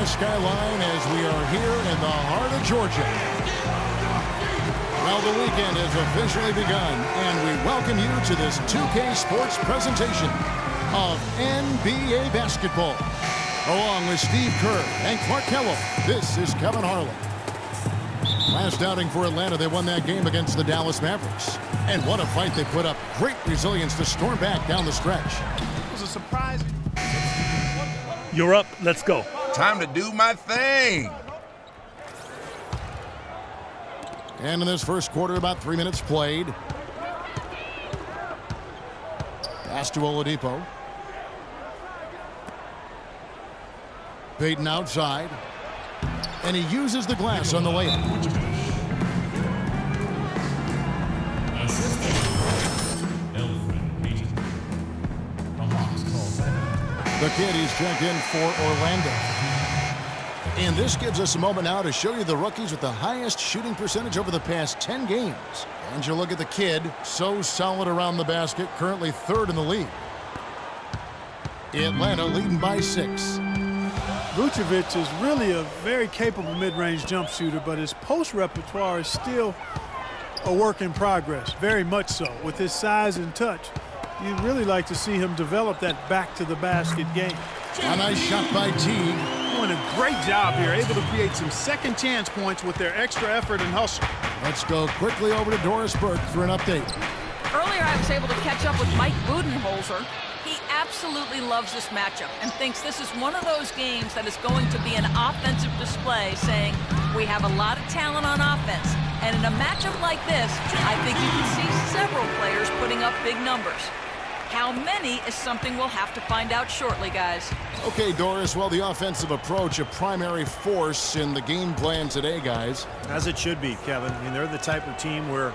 skyline as we are here in the heart of Georgia. Well, the weekend has officially begun, and we welcome you to this 2K Sports presentation of NBA basketball. Along with Steve Kerr and Clark Kellogg, this is Kevin Harlan. Last outing for Atlanta, they won that game against the Dallas Mavericks. And what a fight they put up. Great resilience to storm back down the stretch. It was a surprise. You're up. Let's go. Time to do my thing. And in this first quarter, about 3 minutes played. Pass to Oladipo. Payton outside. And he uses the glass on the layup. The kid is checked in for Orlando. And this gives us a moment now to show you the rookies with the highest shooting percentage over the past 10 games. And you look at the kid, so solid around the basket, currently third in the league. Atlanta leading by 6. Vucevic is really a very capable mid-range jump shooter, but his post repertoire is still a work in progress, very much so. With his size and touch, you'd really like to see him develop that back-to-the-basket game. A nice shot by Teague. Doing a great job here, able to create some second chance points with their extra effort and hustle. Let's go quickly over to Doris Burke for an update. Earlier, I was able to catch up with Mike Budenholzer. He absolutely loves this matchup and thinks this is one of those games that is going to be an offensive display, saying we have a lot of talent on offense. And in a matchup like this, I think you can see several players putting up big numbers. How many is something we'll have to find out shortly, guys. Okay, Doris, well, the offensive approach, a primary force in the game plan today, guys. As it should be, Kevin. I mean, they're the type of team where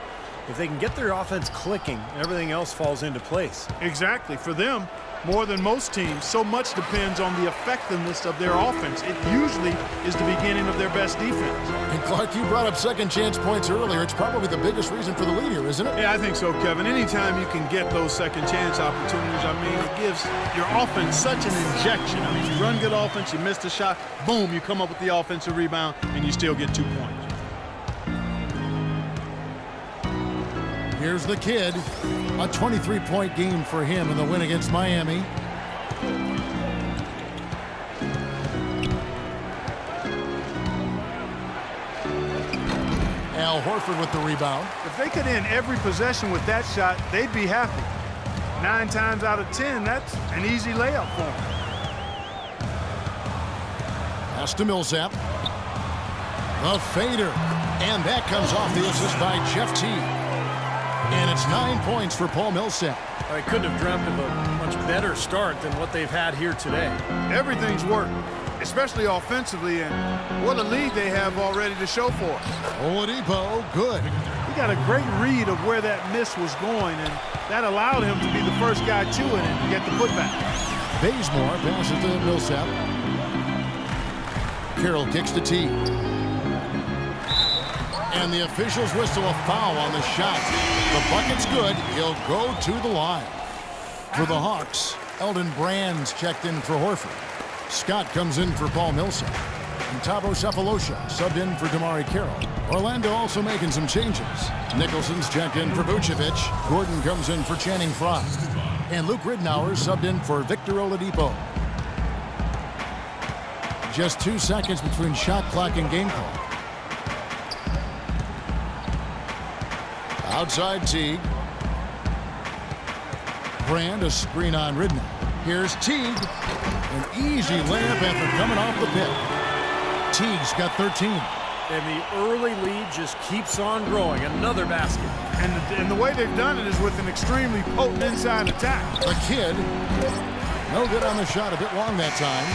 if they can get their offense clicking, everything else falls into place. Exactly. For them, more than most teams, so much depends on the effectiveness of their offense. It usually is the beginning of their best defense. And Clark, you brought up second chance points earlier. It's probably the biggest reason for the lead here, isn't it? Yeah, I think so, Kevin. Anytime you can get those second chance opportunities, I mean, it gives your offense such an injection. I mean, you run good offense, you miss the shot, boom, you come up with the offensive rebound, and you still get 2 points. Here's the kid. A 23-point game for him in the win against Miami. Al Horford with the rebound. If they could end every possession with that shot, they'd be happy. 9 times out of 10, that's an easy layup for them. Pass to Millsap. The fader. And that comes off the assist by Jeff Teague. And it's 9 points for Paul Millsap. I couldn't have dreamt of a much better start than what they've had here today. Everything's worked, especially offensively, and what a lead they have already to show for us. Oladipo, good. He got a great read of where that miss was going, and that allowed him to be the first guy to it and get the putback. Bazemore passes to Millsap. Carroll kicks to Teague. And the officials whistle a foul on the shot. The bucket's good. He'll go to the line. For the Hawks, Elton Brand's checked in for Horford. Scott comes in for Paul Millsap. And Thabo Sefolosha subbed in for Damari Carroll. Orlando also making some changes. Nicholson's checked in for Vucevic. Gordon comes in for Channing Frye. And Luke Ridnour subbed in for Victor Oladipo. Just 2 seconds between shot clock and game clock. Outside Teague. Brand, a screen on Ridnour. Here's Teague. An easy layup after coming off the pit. Teague's got 13. And the early lead just keeps on growing. Another basket. And the way they've done it is with an extremely potent inside attack. The kid, no good on the shot, a bit long that time.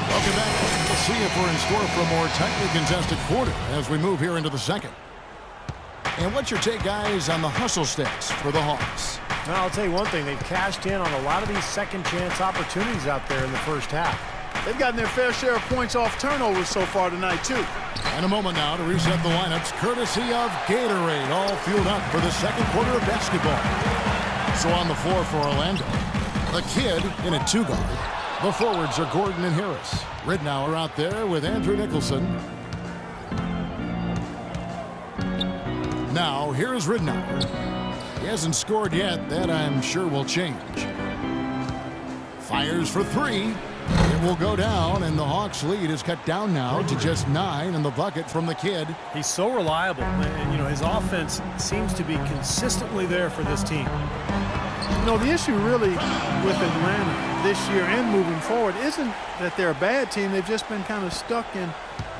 Welcome back. We'll see if we're in store for a more tightly contested quarter as we move here into the second. And what's your take, guys, on the hustle stats for the Hawks? Well, I'll tell you one thing. They've cashed in on a lot of these second chance opportunities out there in the first half. They've gotten their fair share of points off turnovers so far tonight, too. And a moment now to reset the lineups, courtesy of Gatorade, all fueled up for the second quarter of basketball. So on the floor for Orlando, The Kid in a 2-guard. The forwards are Gordon and Harris. Ridnour out there with Andrew Nicholson. Now, here's Ridnour. He hasn't scored yet. That, I'm sure, will change. Fires for 3. It will go down, and the Hawks' lead is cut down now to just 9 in the bucket from the Kid. He's so reliable, and, you know, his offense seems to be consistently there for this team. You know, the issue really with Atlanta this year and moving forward isn't that they're a bad team. They've just been kind of stuck in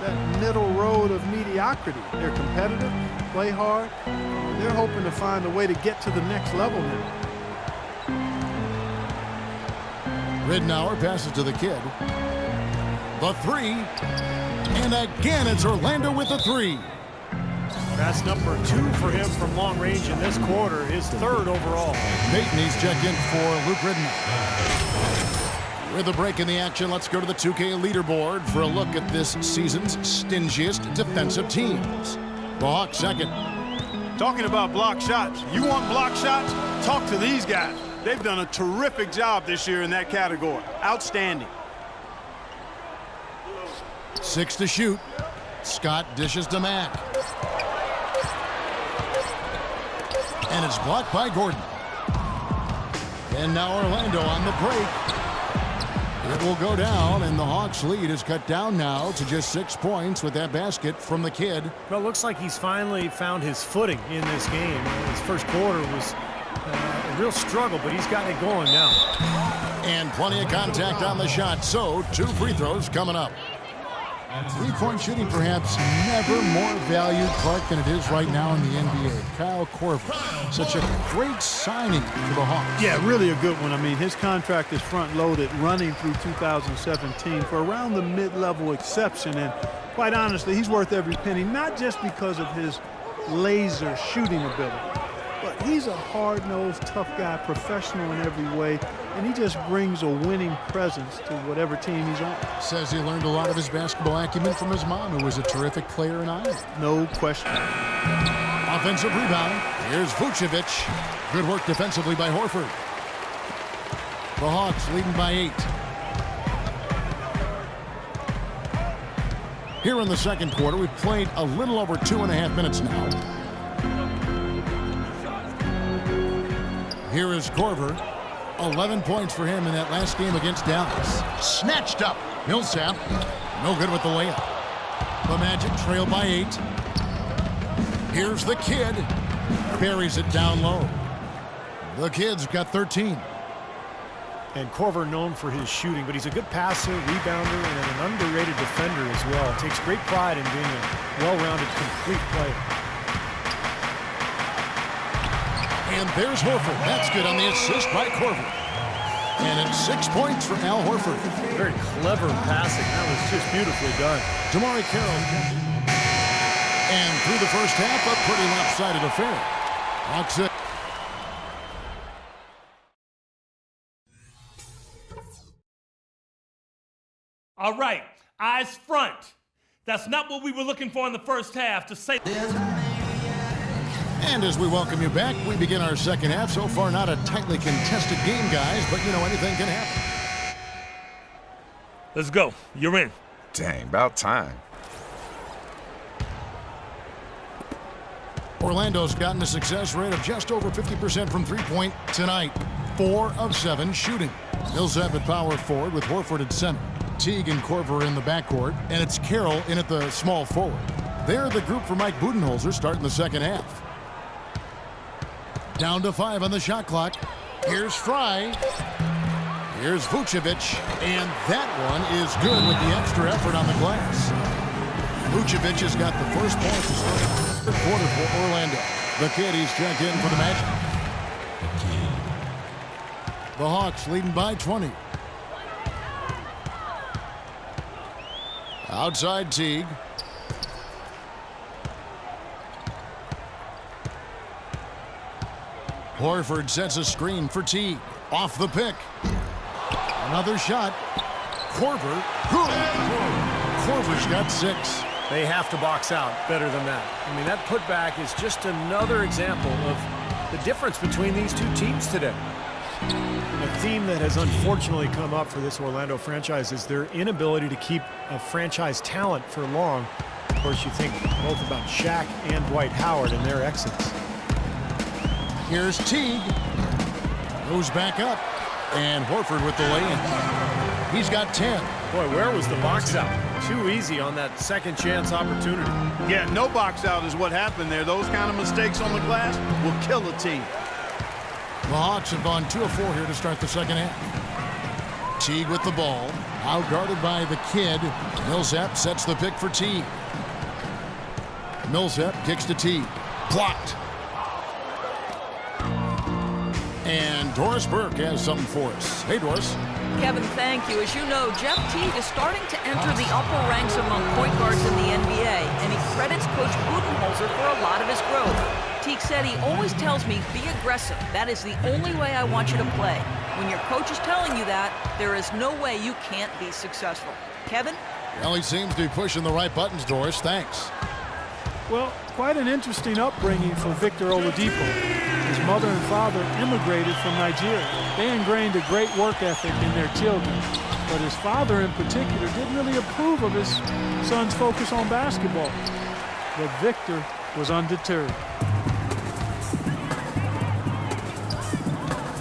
that middle road of mediocrity. They're competitive, play hard. They're hoping to find a way to get to the next level now. Ridnour passes to the Kid. The 3. And again, it's Orlando with the 3. That's number 2 for him from long range in this quarter, his 3rd overall. Peyton, he's checked in for Luke Ridnour. With a break in the action, let's go to the 2K leaderboard for a look at this season's stingiest defensive teams. The Hawks second. Talking about block shots, you want block shots? Talk to these guys. They've done a terrific job this year in that category. Outstanding. 6 to shoot. Scott dishes to Mack. And it's blocked by Gordon. And now Orlando on the break. It will go down, and the Hawks' lead is cut down now to just 6 points with that basket from the Kid. Well, it looks like he's finally found his footing in this game. His first quarter was a real struggle, but he's got it going now. And plenty of contact on the shot, so 2 free throws coming up. 3-point shooting perhaps never more valued, Clark, than it is right now in the NBA. Kyle Korver, such a great signing for the Hawks. Yeah, really a good one. I mean, his contract is front-loaded running through 2017 for around the mid-level exception. And quite honestly, he's worth every penny, not just because of his laser shooting ability, but he's a hard-nosed, tough guy, professional in every way, and he just brings a winning presence to whatever team he's on. Says he learned a lot of his basketball acumen from his mom, who was a terrific player in Iowa. No question. Offensive rebound. Here's Vucevic. Good work defensively by Horford. The Hawks leading by 8. Here in the second quarter, we've played a little over 2.5 minutes now. Here is Korver. 11 points for him in that last game against Dallas. Snatched up. Millsap. No good with the layup. The Magic trail by 8. Here's the Kid. Buries it down low. The Kid's got 13. And Korver known for his shooting, but he's a good passer, rebounder, and an underrated defender as well. Takes great pride in being a well-rounded, complete player. And there's Horford. That's good on the assist by Korver. And it's 6 points for Al Horford. Very clever passing. That was just beautifully done. Jamari Carroll. And through the first half, a pretty lopsided affair. Hawks it. All right, eyes front. That's not what we were looking for in the first half, to say. And as we welcome you back, we begin our second half. So far, not a tightly contested game, guys, but you know, anything can happen. Let's go. You're in. Dang, about time. Orlando's gotten a success rate of just over 50% from three-point tonight. 4 of 7 shooting. Millsap at power forward with Horford at center. Teague and Korver in the backcourt, and it's Carroll in at the small forward. They're the group for Mike Budenholzer starting the second half. Down to 5 on the shot clock. Here's Fry. Here's Vucevic, and that one is good with the extra effort on the glass. Vucevic has got the first point to start the quarter for Orlando. The Kid, he's checked in for the Magic. The Hawks leading by 20. Outside Teague. Horford sets a screen for Teague. Off the pick. Another shot. Korver. Good. Korver's got 6. They have to box out better than that. I mean, that putback is just another example of the difference between these two teams today. A theme that has unfortunately come up for this Orlando franchise is their inability to keep a franchise talent for long. Of course, you think both about Shaq and Dwight Howard and their exits. Here's Teague. Goes back up. And Horford with the lay-in. He's got 10. Boy, where was the box out? Too easy on that second chance opportunity. Yeah, no box out is what happened there. Those kind of mistakes on the glass will kill a team. The Hawks have gone 2 of 4 here to start the second half. Teague with the ball. Out guarded by the kid. Millsap sets the pick for Teague. Millsap kicks to Teague. Blocked. And Doris Burke has something for us. Hey, Doris. Kevin, thank you. As you know, Jeff Teague is starting to enter the upper ranks among point guards in the NBA, and he credits Coach Budenholzer for a lot of his growth. Teague said he always tells me, be aggressive. That is the only way I want you to play. When your coach is telling you that, there is no way you can't be successful. Kevin? Well, he seems to be pushing the right buttons, Doris. Thanks. Well, quite an interesting upbringing for Victor Oladipo. His mother and father immigrated from Nigeria. They ingrained a great work ethic in their children, but his father in particular didn't really approve of his son's focus on basketball. But Victor was undeterred.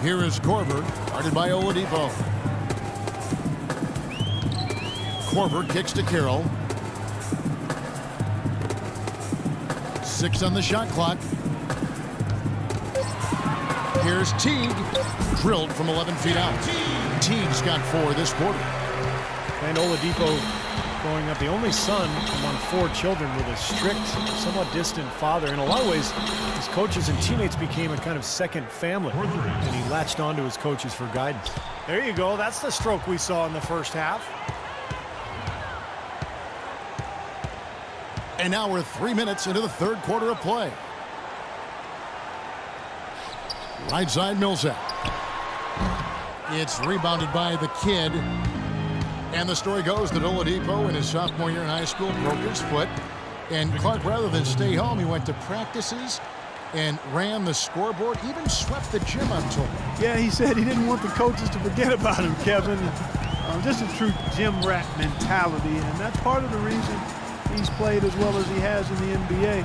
Here is Korver, guarded by Oladipo. Korver kicks to Carroll. 6 on the shot clock. Here's Teague, drilled from 11 feet out. Teague's got 4 this quarter. And Oladipo growing up the only son among 4 children with a strict, somewhat distant father. In a lot of ways, his coaches and teammates became a kind of second family, and he latched onto his coaches for guidance. There you go. That's the stroke we saw in the first half. And now we're 3 minutes into the third quarter of play. Right side Millsap. It's rebounded by the kid. And the story goes that Oladipo in his sophomore year in high school broke his foot. And Clark, rather than stay home, he went to practices and ran the scoreboard, even swept the gym, I'm told. Yeah, he said he didn't want the coaches to forget about him, Kevin. Just a true gym rat mentality, and that's part of the reason he's played as well as he has in the NBA.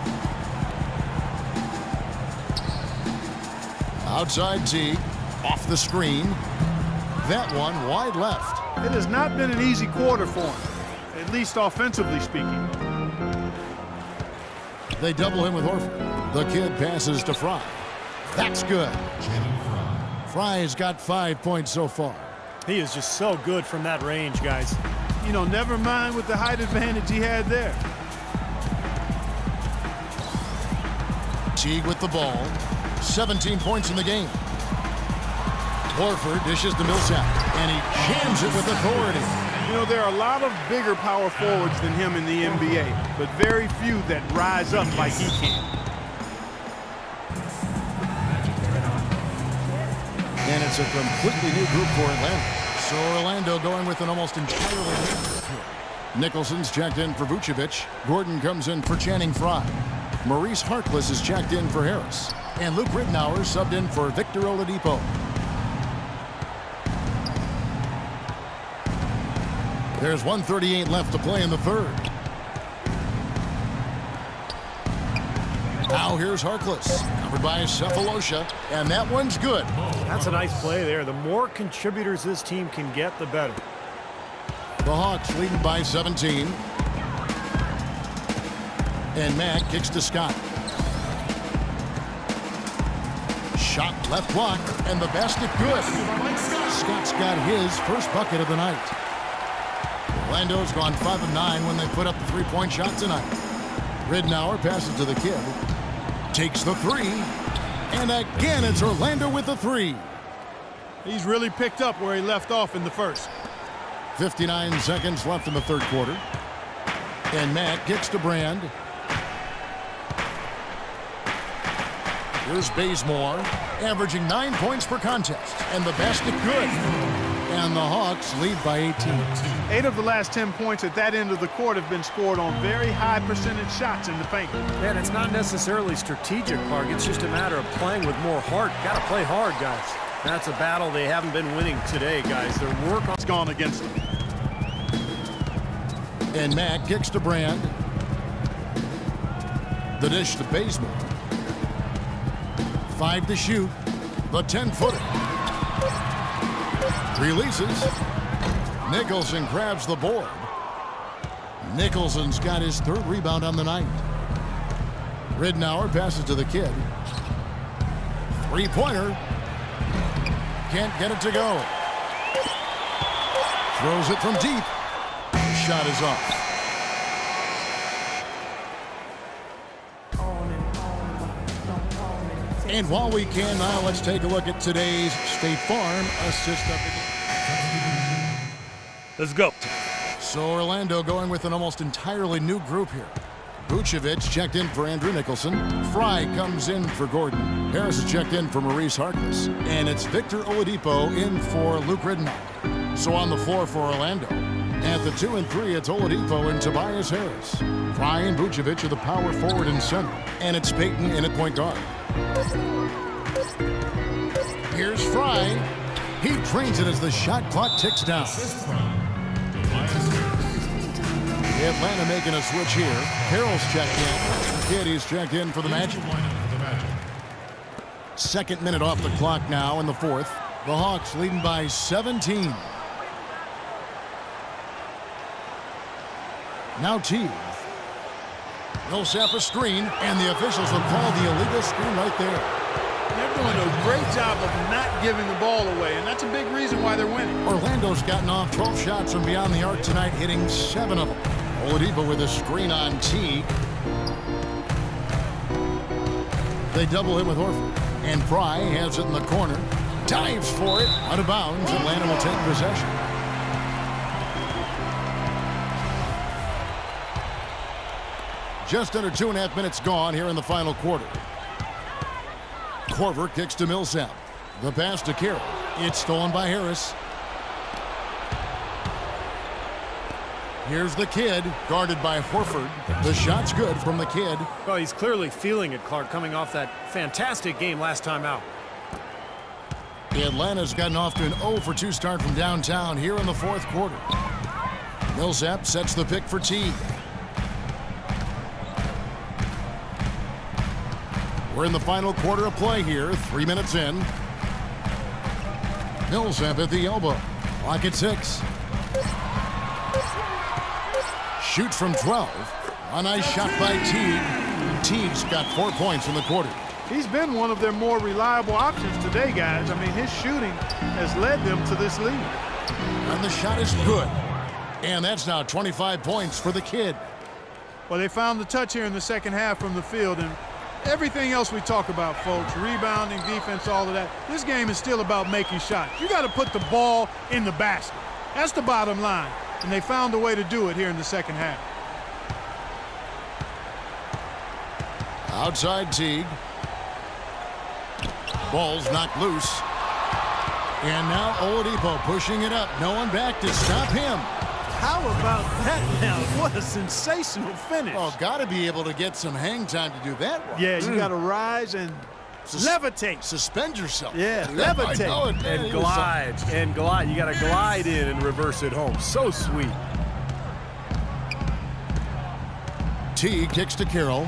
Outside Teague, off the screen. That one wide left. It has not been an easy quarter for him, at least offensively speaking. They double him with Horford. The kid passes to Fry. That's good. Fry's got 5 points so far. He is just so good from that range, guys. You know, never mind with the height advantage he had there. Teague with the ball. 17 points in the game. Horford dishes to Millsap, and he jams it with authority. You know, there are a lot of bigger power forwards than him in the NBA, but very few that rise up like he can. And it's a completely new group for Atlanta. So Orlando going with an almost entirely new group. Nicholson's checked in for Vucevic. Gordon comes in for Channing Frye. Maurice Harkless is checked in for Harris. And Luke Rittenauer subbed in for Victor Oladipo. There's 1:38 left to play in the third. Now here's Harkless, covered by Cephalosha, and that one's good. That's a nice play there. The more contributors this team can get, the better. The Hawks leading by 17. And Mack kicks to Scott. Shot left block, and the basket good. Scott's got his first bucket of the night. Orlando's gone 5 of 9 when they put up the three-point shot tonight. Ridnour passes to the kid. Takes the three. And again, it's Orlando with the three. He's really picked up where he left off in the first. 59 seconds left in the third quarter. And Matt kicks to Brand. Here's Bazemore, averaging 9 points per contest. And the basket good. And the Hawks lead by 18. 8 of the last 10 points at that end of the court have been scored on very high percentage shots in the paint. Man, it's not necessarily strategic, Clark. It's just a matter of playing with more heart. Got to play hard, guys. That's a battle they haven't been winning today, guys. Their work It's gone against them. And Mack kicks to Brand. The dish to Bazemore. 5 to shoot. The 10-footer. Releases. Nicholson grabs the board. Nicholson's got his 3rd rebound on the night. Ridnour passes to the kid. 3-pointer. Can't get it to go. Throws it from deep. Shot is off. And while we can now, let's take a look at today's State Farm assist of the game. Let's go. So Orlando going with an almost entirely new group here. Vucevic checked in for Andrew Nicholson. Fry comes in for Gordon. Harris is checked in for Maurice Harkless. And it's Victor Oladipo in for Luke Ridnour. So on the floor for Orlando. At the 2 and 3, it's Oladipo and Tobias Harris. Fry and Vucevic are the power forward and center. And it's Payton in at point guard. Here's Fry. He drains it as the shot clock ticks down. Atlanta making a switch here. Carroll's checked in. Kid, he's checked in for the Magic. 2nd minute off the clock now in the 4th. The Hawks leading by 17. Now Teague. Millsap a screen, and the officials will call the illegal screen right there. They're doing a great job of not giving the ball away, and that's a big reason why they're winning. Orlando's gotten off 12 shots from beyond the arc tonight, hitting 7 of them. Oladipo with a screen on Teague. They double him with Horford. And Fry has it in the corner. Dives for it. Out of bounds. Atlanta will take possession. Just under 2.5 minutes gone here in the final quarter. Korver kicks to Millsap. The pass to Carroll. It's stolen by Harris. Here's the kid, guarded by Horford. The shot's good from the kid. Well, he's clearly feeling it, Clark, coming off that fantastic game last time out. Atlanta's gotten off to an 0 for 2 start from downtown here in the 4th quarter. Millsap sets the pick for Teague. We're in the final quarter of play here, 3 minutes in. Millsap at the elbow. Clock at 6. Shoots from 12. A nice shot by Teague. Teague's got 4 points in the quarter. He's been one of their more reliable options today, guys. I mean, his shooting has led them to this lead. And the shot is good. And that's now 25 points for the kid. Well, they found the touch here in the second half from the field, and everything else we talk about, folks, rebounding, defense, all of that, this game is still about making shots. You got to put the ball in the basket. That's the bottom line. And they found a way to do it here in the second half. Outside Teague. Ball's knocked loose. And now Oladipo pushing it up. No one back to stop him. How about that now? What a sensational finish. Oh, got to be able to get some hang time to do that one. Yeah, you got to rise and levitate. Suspend yourself. Yeah, I levitate. know it, man. And glide. And glide. You got to glide in and reverse it home. So sweet. Teague kicks to Carroll.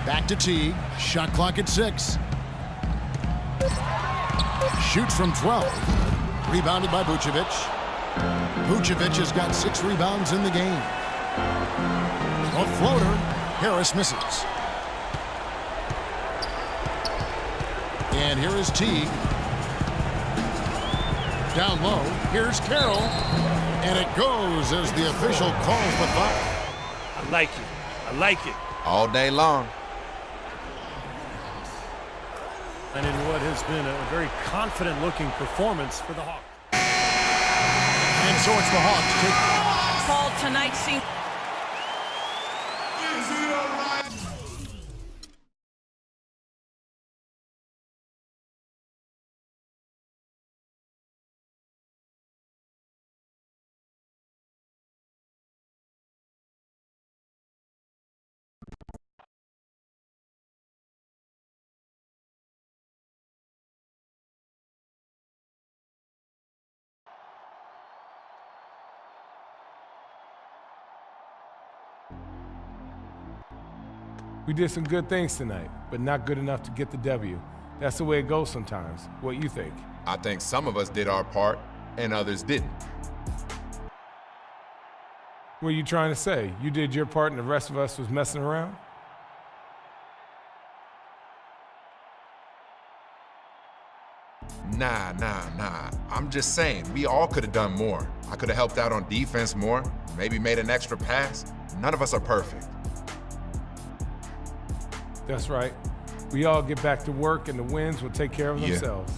Back to Teague. Shot clock at 6. Shoots from 12. Rebounded by Vucevic. Vucevic has got 6 rebounds in the game. A floater. Harris misses. And here is Teague. Down low. Here's Carroll. And it goes as the official calls the foul. I like it. I like it. All day long. And in what has been a very confident-looking performance for the Hawks. And so it's the Hawks. Paul, tonight seems We did some good things tonight, but not good enough to get the W. That's the way it goes sometimes. What you think? I think some of us did our part and others didn't. What are you trying to say? You did your part and the rest of us was messing around? Nah. I'm just saying, we all could have done more. I could have helped out on defense more, maybe made an extra pass. None of us are perfect. That's right. We all get back to work and the wins will take care of themselves.